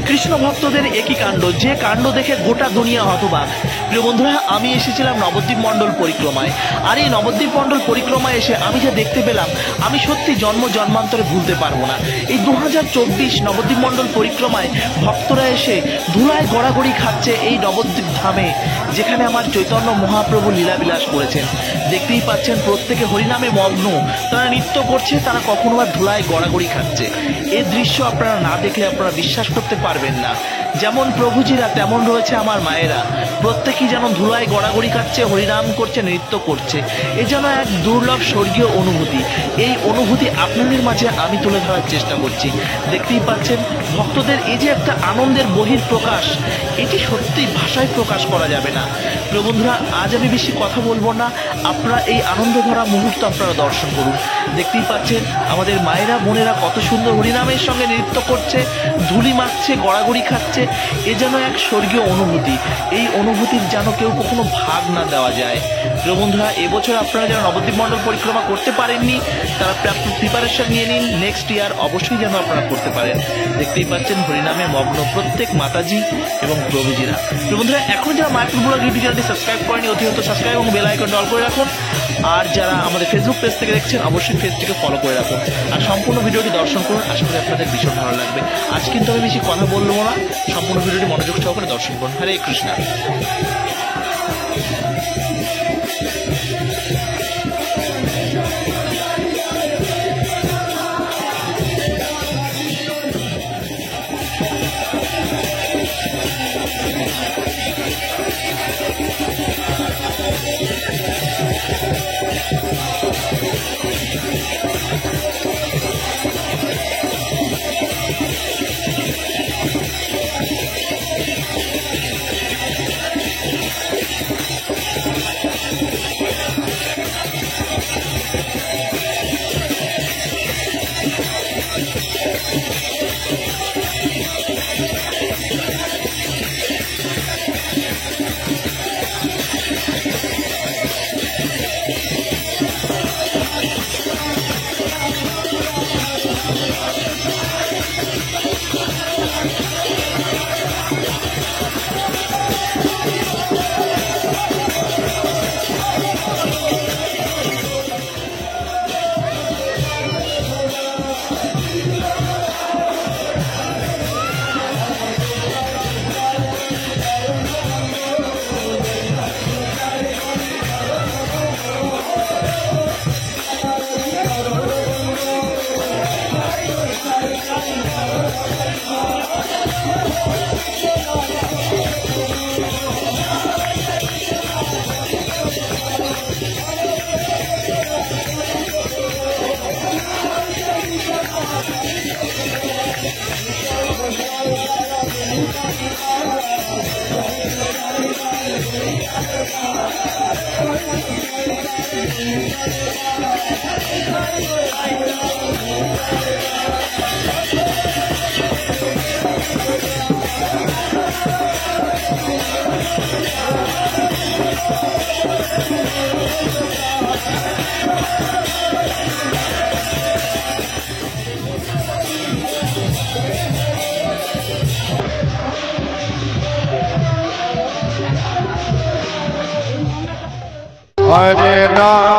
কৃষ্ণ ভক্তদের একই কাণ্ড, যে কাণ্ড দেখে গোটা দুনিয়া হতবাক। প্রিয় বন্ধুরা, আমি এসেছিলাম নবদ্বীপ মণ্ডল পরিক্রমায়, আর এই নবদ্বীপ মণ্ডল পরিক্রমায় এসে আমি যা দেখতে পেলাম, আমি সত্যি জন্ম জন্মান্তরে ভুলতে পারবো না। এই 2024 নবদ্বীপ মণ্ডল পরিক্রমায় ভক্তরা এসে ধুলায় গড়াগড়ি খাচ্ছে এই নবদ্বীপ ধামে, যেখানে আমার চৈতন্য মহাপ্রভু লীলাবিলাস করেছেন। দেখতেই পাচ্ছেন প্রত্যেকে হরিনামে মগ্ন, তারা নৃত্য করছে, তারা কখনো বা ধুলায় গড়াগড়ি খাচ্ছে। এই দৃশ্য আপনারা না দেখলে আপনারা বিশ্বাস করতে পারবেন না। যেমন প্রভুজিরা তেমন রয়েছে আমার মায়েরা, প্রত্যেকেই যেন ধুলায় গড়াগড়ি খাচ্ছে, হরিনাম করছে, নৃত্য করছে। এ যেন এক দুর্লভ স্বর্গীয় অনুভূতি। এই অনুভূতি আপনাদের মাঝে আমি তুলে ধরার চেষ্টা করছি। দেখতেই পাচ্ছেন ভক্তদের এই যে একটা আনন্দের বহির প্রকাশ, এটি সত্যি ভাষায় প্রকাশ করা যাবে না। প্রিয় বন্ধুরা, আজ আমি বেশি কথা বলবো না, আপনারা এই আনন্দ ভরা মুহূর্ত আপনারা দর্শন করুন। দেখতেই পাচ্ছেন আমাদের মায়েরা বোনেরা কত সুন্দর হরিনামের সঙ্গে নৃত্য করছে, ধুলি মাখছে, গড়াগড়ি খাচ্ছে। এ যেন এক স্বর্গীয় অনুভূতি। এই অনুভূতির যেন কেউ কখনো ভাগ না দেওয়া যায়। প্রিয় বন্ধুরা, এবছর আপনারা যারা নবদ্বীপ মণ্ডল পরিক্রমা করতে পারেননি, তারা প্রিপারেশন নিয়ে নিন, নেক্সট ইয়ার অবশ্যই যেন আপনারা করতে পারেন। দেখতেই পাচ্ছেন হরিনামে মগ্ন প্রত্যেক মাতাজি এবং প্রভুজিরা। প্রিয় বন্ধুরা, এখন যারা মায়াপুর ব্লগ ইউটিউব চ্যানেলটি সাবস্ক্রাইব করেনি, অতি হতো সাবস্ক্রাইব এবং বেল আইকনটি অল করে রাখুন। আর যারা আমাদের ফেসবুক পেজ থেকে দেখছেন, অবশ্যই পেজটিকে ফলো করে রাখুন আর সম্পূর্ণ ভিডিওটি দর্শন করুন। আশা করি আপনাদের ভীষণ ভালো লাগবে। আজ কিন্তু আমি বেশি কথা বলবো না, সম্পূর্ণ ভিডিওটি মনোযোগ সহকারে দর্শন করুন। হরে কৃষ্ণ। Hare Ram